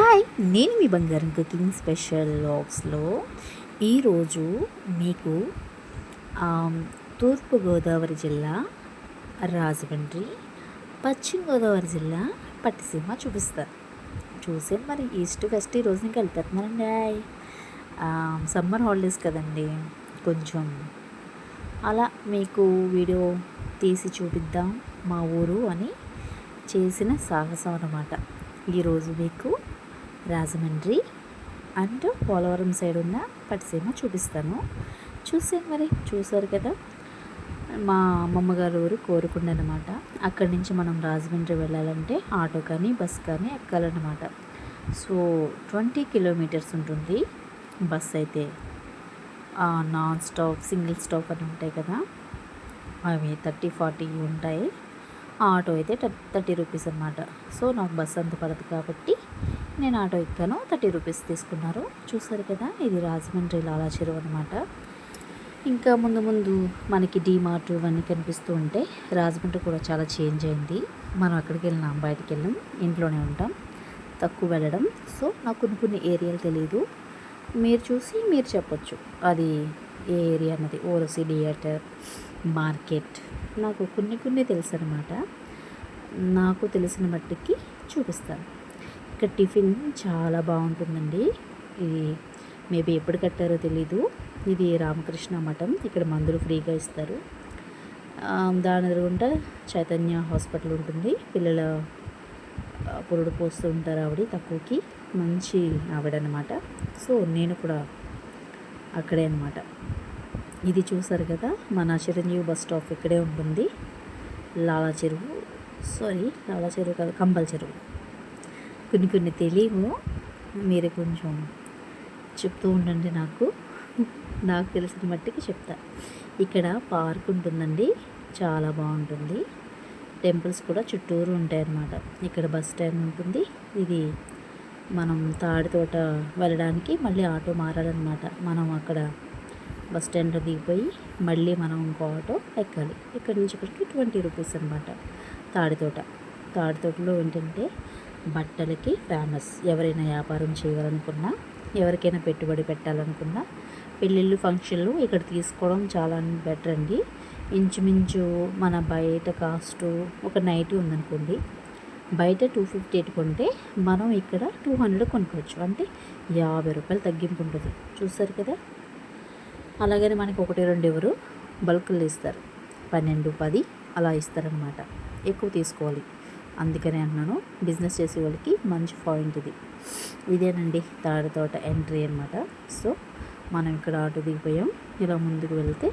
Hi, నేను మీ బంగారం cooking special వ్లాగ్స్లో ఈరోజు మీకు తూర్పుగోదావరి జిల్లా రాజమండ్రి, పశ్చిమ గోదావరి జిల్లా పట్టిసీమ చూపిస్తారు. చూసే మరి ఈస్ట్ వెస్ట్ ఈరోజు ఇంకా వెళ్ళిపోతున్నారండి. సమ్మర్ హాలిడేస్ కదండి, కొంచెం అలా మీకు వీడియో తీసి చూపిద్దాం మా ఊరు అని చేసిన సాహసం అన్నమాట. ఈరోజు మీకు రాజమండ్రి అండ్ పోలవరం సైడ్ ఉన్న పట్టిసీమ చూపిస్తాను. చూసారు కదా, మా అమ్మమ్మ గారు ఊరు కోరుకుండ అనమాట. అక్కడి నుంచి మనం రాజమండ్రి వెళ్ళాలంటే ఆటో కానీ బస్ కానీ ఎక్కాలన్నమాట. సో 20 కిలోమీటర్స్ ఉంటుంది. బస్ అయితే నాన్ స్టాప్, సింగిల్ స్టాప్ అని ఉంటాయి కదా, అవి 30-40 ఉంటాయి. ఆటో అయితే 30 రూపీస్ అన్నమాట. సో నాకు బస్ అంత పడదు కాబట్టి నేను ఆటో ఎక్కాను. 30 రూపీస్ తీసుకున్నారు. చూసారు కదా, ఇది రాజమండ్రి లాలా చెరువు అనమాట. ఇంకా ముందు ముందు మనకి డీమార్ట్ ఇవన్నీ కనిపిస్తూ ఉంటాయి. రాజమండ్రి కూడా చాలా చేంజ్ అయింది. మనం అక్కడికి వెళ్ళినాం, బయటికి వెళ్ళాం, ఇంట్లోనే ఉంటాం, తక్కువ వెళ్ళడం. సో నాకు కొన్ని ఏరియాలు తెలియదు. మీరు చూసి మీరు చెప్పొచ్చు అది ఏ ఏరియా అన్నది. ఓరసి థియేటర్, మార్కెట్, నాకు కొన్ని తెలుసు అనమాట. నాకు తెలిసిన మట్టికి చూపిస్తాను. ఇక్కడ టిఫిన్ చాలా బాగుంటుందండి. ఇది మేబీ ఎప్పుడు కట్టారో తెలీదు. ఇది రామకృష్ణ మఠం. ఇక్కడ మందులు ఫ్రీగా ఇస్తారు. దాని ఎదురుగుండా చైతన్య హాస్పిటల్ ఉంటుంది. పిల్లల పురుడు పోస్తూ ఉంటారు ఆవిడ, తక్కువకి. మంచి ఆవిడనమాట. సో నేను కూడా అక్కడే అనమాట. ఇది చూసారు కదా, మన చిరంజీవి బస్ స్టాప్ ఇక్కడే ఉంటుంది. లాలా చెరువు కాదు, కంబల్ చెరువు. కొన్ని తెలియవు, మీరు కొంచెం చెప్తూ ఉండండి. నాకు తెలిసిన మట్టికి చెప్తా. ఇక్కడ పార్క్ ఉంటుందండి, చాలా బాగుంటుంది. టెంపుల్స్ కూడా చుట్టూరు ఉంటాయన్నమాట. ఇక్కడ బస్ స్టాండ్ ఉంటుంది. ఇది మనం తాడితోట వెళ్ళడానికి మళ్ళీ ఆటో మారాలన్నమాట. మనం అక్కడ బస్ స్టాండ్లో దిగిపోయి మళ్ళీ మనం ఇంకో ఆటో ఎక్కాలి. ఇక్కడి నుంచి ఇక్కడికి 20 రూపీస్ అనమాట. తాడితోటలో ఏంటంటే బట్టలకి ఫేమస్. ఎవరైనా వ్యాపారం చేయాలనుకున్నా, ఎవరికైనా పెట్టుబడి పెట్టాలనుకున్నా, పెళ్ళిళ్ళు ఫంక్షన్లు ఇక్కడ తీసుకోవడం చాలా బెటర్ అండి. ఇంచుమించు మన బయట కాస్ట్ ఒక నైటీ ఉందనుకోండి, బయట 250 ఎట్టుకుంటే మనం ఇక్కడ 200 కొనుక్కోవచ్చు. అంటే 50 రూపాయలు తగ్గింపు ఉంటుంది. చూస్తారు కదా. అలాగని మనకి 1-2 ఎవరు బల్కులు ఇస్తారు, 12-10 అలా ఇస్తారనమాట. ఎక్కువ తీసుకోవాలి. అందుకనే అంటున్నాను, బిజినెస్ చేసే వాళ్ళకి మంచి పాయింట్ ఇది. ఇదేనండి తాడితోట ఎంట్రీ అనమాట. సో మనం ఇక్కడ ఆటో దిగిపోయాం. ఇలా ముందుకు వెళ్తే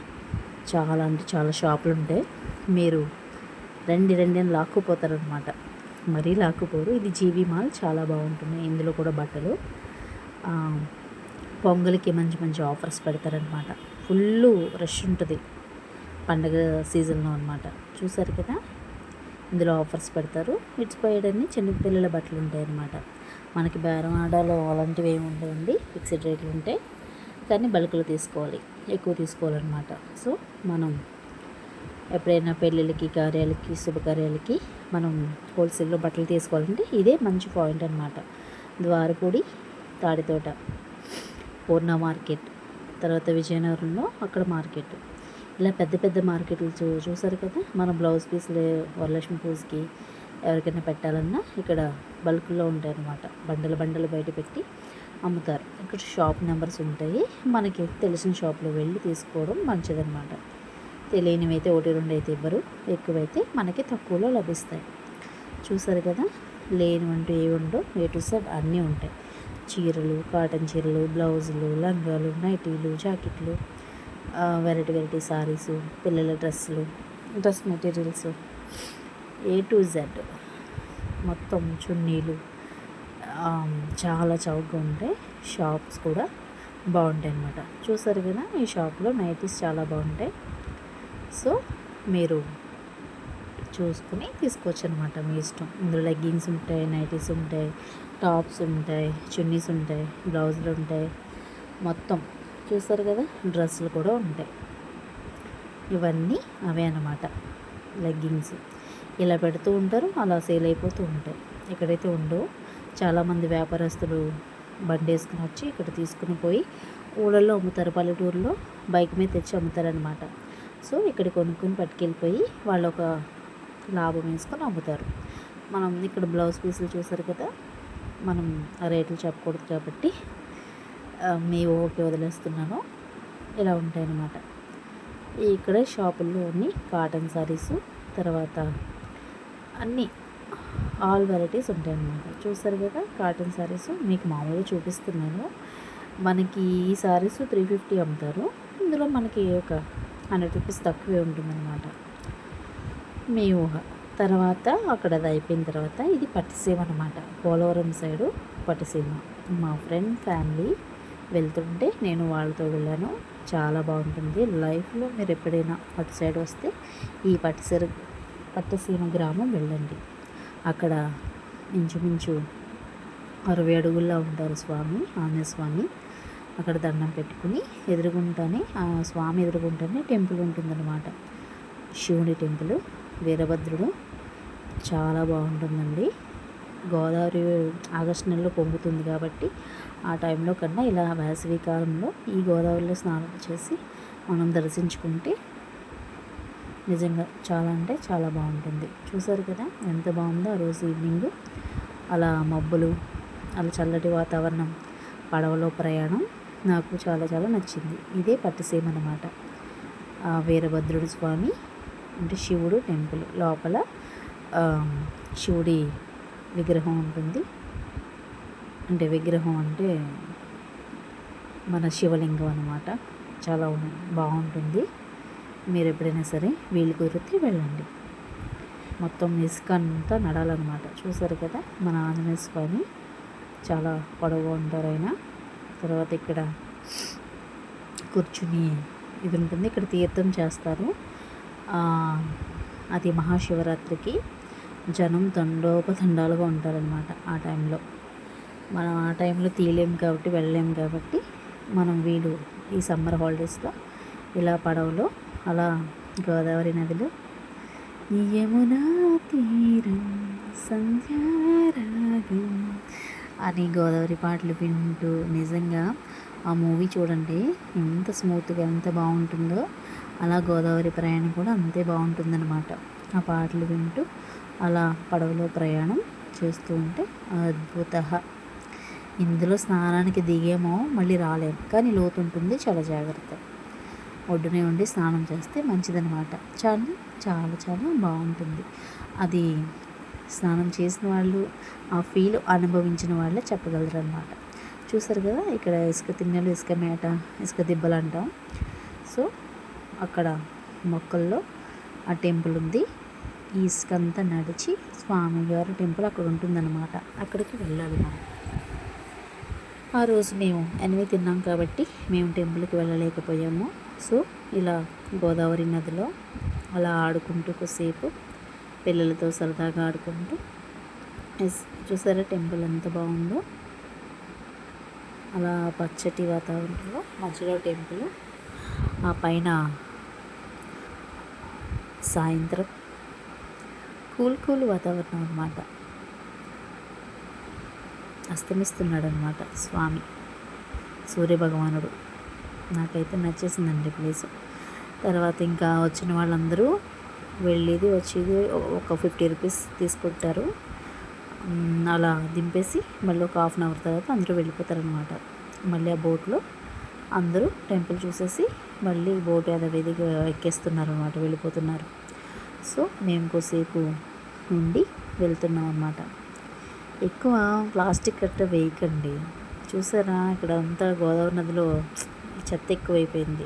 చాలా అంటే చాలా షాపులు ఉంటాయి. మీరు రండి అని లాక్కుపోతారనమాట. మరీ లాక్కుపోరు. ఇది జీవి మాల్, చాలా బాగుంటుంది. ఇందులో కూడా బట్టలు పొంగల్కి మంచి ఆఫర్స్ పెడతారనమాట. ఫుల్ రష్ ఉంటుంది పండగ సీజన్లో అనమాట. చూసారు కదా, ఇందులో ఆఫర్స్ పెడతారు. ఇచ్చిపోయేటన్ని చిన్నపిల్లల బట్టలు ఉంటాయి అన్నమాట. మనకి బేరం ఆడాలో అలాంటివి ఏమి ఉండవండి, ఫిక్స్డ్ రేట్లు ఉంటాయి. కానీ బల్క్లో తీసుకోవాలి, ఎక్కువ తీసుకోవాలన్నమాట. సో మనం ఎప్పుడైనా పెళ్ళిళ్ళకి, కార్యాలకి, శుభకార్యాలకి మనం హోల్సేల్లో బట్టలు తీసుకోవాలంటే ఇదే మంచి పాయింట్ అనమాట. ద్వారపూడి, తాడితోట, పూర్ణ మార్కెట్, తర్వాత విజయనగరంలో అక్కడ మార్కెట్, ఇలా పెద్ద మార్కెట్లు చూసారు కదా. మన బ్లౌజ్ పీసులు వరలక్ష్మి పూజకి ఎవరికైనా పెట్టాలన్నా ఇక్కడ బల్క్లో ఉంటాయి అన్నమాట. బండలు బయట పెట్టి అమ్ముతారు. ఇక్కడ షాప్ నెంబర్స్ ఉంటాయి. మనకి తెలిసిన షాప్లో వెళ్ళి తీసుకోవడం మంచిదన్నమాట. తెలియనివి అయితే 1-2 అయితే ఇవ్వరు, ఎక్కువైతే మనకి తక్కువలో లభిస్తాయి. చూసారు కదా, లేనివంటూ ఏవి ఉండవు, A to Z అన్నీ ఉంటాయి. చీరలు, కాటన్ చీరలు, బ్లౌజులు, లంగాలు, నైటీలు, జాకెట్లు, వెరైటీ సారీసు, పిల్లల dress materials, A to Z మొత్తం, చున్నీలు, చాలా చౌకగా ఉంటాయి. షాప్స్ కూడా బాగుంటాయి అన్నమాట. చూసారు కదా, ఈ షాప్లో నైటీస్ చాలా బాగుంటాయి. సో మీరు చూసుకుని తీసుకోవచ్చు అనమాట, మీ ఇష్టం. ఇందులో లెగ్గింగ్స్ ఉంటాయి, నైటీస్ ఉంటాయి, టాప్స్ ఉంటాయి, చున్నీస్ ఉంటాయి, బ్లౌజులు ఉంటాయి, మొత్తం. చూస్తారు కదా, డ్రెస్సులు కూడా ఉంటాయి. ఇవన్నీ అవే అన్నమాట, లెగ్గింగ్స్. ఇలా పెడుతూ ఉంటారు, అలా సేల్ అయిపోతూ ఉంటాయి. ఎక్కడైతే ఉండవు చాలామంది వ్యాపారస్తులు బండి వేసుకుని వచ్చి ఇక్కడ తీసుకుని పోయి ఊళ్ళల్లో అమ్ముతారు. పల్లెటూరులో బైక్ మీద తెచ్చి అమ్ముతారనమాట. సో ఇక్కడ కొనుక్కొని పట్టుకెళ్ళిపోయి వాళ్ళు ఒక లాభం వేసుకొని అమ్ముతారు. మనం ఇక్కడ బ్లౌజ్ పీసులు చూసారు కదా, మనం ఆ రేట్లు చెప్పకూడదు కాబట్టి మీ ఓకే వదిలేస్తున్నాను. ఇలా ఉంటాయన్నమాట. ఇక్కడ షాపుల్లో అన్ని కాటన్ శారీసు, తర్వాత అన్నీ ఆల్ వెరైటీస్ ఉంటాయన్నమాట. చూసారు కదా కాటన్ శారీస్ మీకు మామూలుగా చూపిస్తున్నాను. మనకి ఈ శారీస్ 350 అమ్ముతారు. ఇందులో మనకి ఒక 100 రూపీస్ తక్కువే ఉంటుందన్నమాట. మీ ఊహ. తర్వాత అక్కడ అది అయిపోయిన తర్వాత ఇది పట్టిసీమ అనమాట. పోలవరం సైడు పట్టిసీమ. మా ఫ్రెండ్ ఫ్యామిలీ వెళ్తుంటే నేను వాళ్ళతో వెళ్ళాను. చాలా బాగుంటుంది. లైఫ్లో మీరు ఎప్పుడైనా అటు సైడ్ వస్తే ఈ పట్టిసీమ గ్రామం వెళ్ళండి. అక్కడ ఇంచుమించు 60 అడుగుల్లో ఉంటారు స్వామి, ఆంజనేయ స్వామి. అక్కడ దండం పెట్టుకుని ఎదురుగుంటానే ఆ స్వామి ఎదురుగుంటానే టెంపుల్ ఉంటుందన్నమాట. శివుని టెంపుల్, వీరభద్రుడు. చాలా బాగుంటుందండి. గోదావరి ఆగస్టు నెలలో పొంగుతుంది కాబట్టి ఆ టైంలో కన్నా ఇలా వేసవి కాలంలో ఈ గోదావరిలో స్నానం చేసి మనం దర్శించుకుంటే నిజంగా చాలా అంటే చాలా బాగుంటుంది. చూసారు కదా ఎంత బాగుందో ఆ రోజు ఈవినింగ్. అలా మబ్బులు, అలా చల్లటి వాతావరణం, పడవలో ప్రయాణం నాకు చాలా చాలా నచ్చింది. ఇదే పట్టిసీమ అన్నమాట. వీరభద్రుడు స్వామి అంటే శివుడు టెంపుల్ లోపల శివుడి విగ్రహం ఉంటుంది. అంటే విగ్రహం అంటే మన శివలింగం అన్నమాట. చాలా బాగుంటుంది. మీరు ఎప్పుడైనా సరే వీలు కుదిరితే వెళ్ళండి. మొత్తం ఇసుక అంతా నడాలన్నమాట. చూసారు కదా మన ఆంజనేయ స్వామి చాలా పొడవుగా ఉంటారు ఆయన. తర్వాత ఇక్కడ కూర్చుని ఇది ఉంటుంది. ఇక్కడ తీర్థం చేస్తారు. అది మహాశివరాత్రికి జనం తండోపతండాలుగా ఉంటారనమాట. ఆ టైంలో మనం ఆ టైంలో తీయలేము కాబట్టి వెళ్ళలేము కాబట్టి మనం వీలు ఈ సమ్మర్ హాలిడేస్లో ఇలా పడవలో అలా గోదావరి నదిలో యమునా తీరం సంధ్యారాగం అని గోదావరి పాటలు వింటూ నిజంగా ఆ మూవీ చూడండి ఎంత స్మూత్గా ఎంత బాగుంటుందో. అలా గోదావరి ప్రయాణం కూడా అంతే బాగుంటుందన్నమాట. ఆ పాటలు వింటూ అలా పడవలో ప్రయాణం చేస్తూ ఉంటే అద్భుత. ఇందులో స్నానానికి దిగేమో మళ్ళీ రాలేము, కానీ లోతు ఉంటుంది, చాలా జాగ్రత్త. ఒడ్డునే ఉండి స్నానం చేస్తే మంచిదన్నమాట. చాలా చాలా చాలా బాగుంటుంది. అది స్నానం చేసిన వాళ్ళు ఆ ఫీల్ అనుభవించిన వాళ్ళే చెప్పగలరు అనమాట. చూసారు కదా ఇక్కడ ఇసుక తిన్నెలు, ఇసుక మేట, ఇసుక దిబ్బలు అంటాం. సో అక్కడ మొక్కల్లో ఆ టెంపుల్ ఉంది. ఈ ఇసుక అంతా నడిచి స్వామివారి టెంపుల్ అక్కడ ఉంటుందన్నమాట. అక్కడికి వెళ్ళాలి మనం. ఆ రోజు మేము 8 తిన్నాం కాబట్టి మేము టెంపుల్కి వెళ్ళలేకపోయాము. సో ఇలా గోదావరి నదిలో అలా ఆడుకుంటూ కొద్దిసేపు పిల్లలతో సరదాగా ఆడుకుంటూ చూసారా టెంపుల్ ఎంత బాగుందో. అలా పచ్చటి వాతావరణంలో మధ్యలో టెంపుల్, ఆ పైన సాయంత్రం కూల్ వాతావరణం అన్నమాట. అస్తమిస్తున్నాడు అనమాట స్వామి సూర్యభగవానుడు. నాకైతే నచ్చేసిందండి ప్లేస్. తర్వాత ఇంకా వచ్చిన వాళ్ళందరూ వెళ్ళేది వచ్చేది ఒక 50 రూపీస్ తీసుకుంటారు. అలా దింపేసి మళ్ళీ ఒక హాఫ్ అన్ అవర్ తర్వాత అందరూ వెళ్ళిపోతారనమాట. మళ్ళీ ఆ బోట్లో అందరూ టెంపుల్ చూసేసి మళ్ళీ బోట్ యథావిధిగా ఎక్కేస్తున్నారు అనమాట, వెళ్ళిపోతున్నారు. సో మేము కొద్దిసేపు ఉండి వెళ్తున్నాం అన్నమాట. ఎక్కువ ప్లాస్టిక్ కట్ట వేయకండి. చూసారా ఇక్కడ అంతా గోదావరి నదిలో చెత్త ఎక్కువైపోయింది.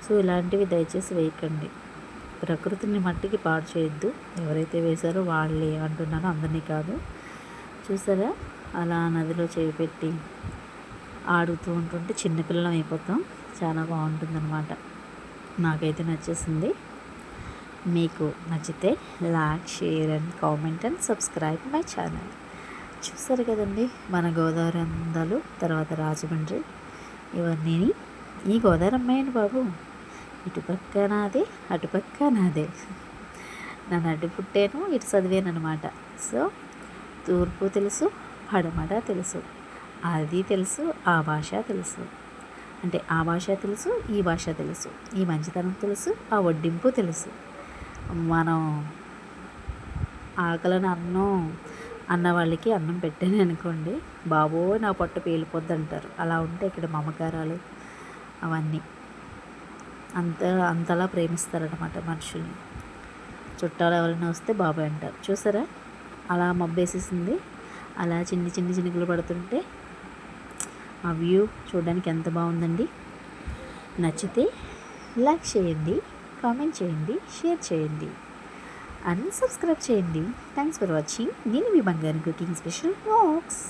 సో ఇలాంటివి దయచేసి వేయకండి. ప్రకృతిని మట్టికి పాడు చేయొద్దు. ఎవరైతే వేశారో వాళ్ళే అంటున్నారో, అందరినీ కాదు. చూసారా అలా నదిలో చేపెట్టి ఆడుతూ ఉంటుంటే చిన్నపిల్లలం అయిపోతాం. చాలా బాగుంటుందన్నమాట. నాకైతే నచ్చేసింది. మీకు నచ్చితే like, share and comment and subscribe my channel. చూసారు కదండి మన గోదావరి అందాలు. తర్వాత రాజమండ్రి, ఇవన్నీ ఈ గోదావరి అమ్మాయిని బాబు. ఇటుపక్క నాదే, అటుపక్క నాదే. నన్ను అడ్డు పుట్టాను, ఇటు చదివాను అనమాట. సో తూర్పు తెలుసు, హడమడ తెలుసు, అది తెలుసు, ఆ భాష తెలుసు. అంటే ఆ భాష తెలుసు, ఈ భాష తెలుసు, ఈ మంచితనం తెలుసు, ఆ వడ్డింపు తెలుసు. మనం ఆకలిని అన్నం అన్న వాళ్ళకి అన్నం పెట్టాను అనుకోండి, బాబోయ్ నా పొట్ట పేలిపోద్ది అంటారు. అలా ఉంటే ఇక్కడ మమకారాలు అవన్నీ అంతలా ప్రేమిస్తారనమాట మనుషుల్ని. చుట్టాలు ఎవరైనా వస్తే బాబాయ్ అంటారు. చూసారా అలా మబ్బేసేసింది, అలా చిన్ని చిన్ని చినుకులు పడుతుంటే ఆ వ్యూ చూడడానికి ఎంత బాగుందండి. నచ్చితే లైక్ చేయండి, కామెంట్ చేయండి, షేర్ చేయండి అండ్ సబ్స్క్రైబ్ చేయండి. Thanks for watching. నేను మీ బంగారు కుకింగ్ స్పెషల్ వ్లాగ్స్.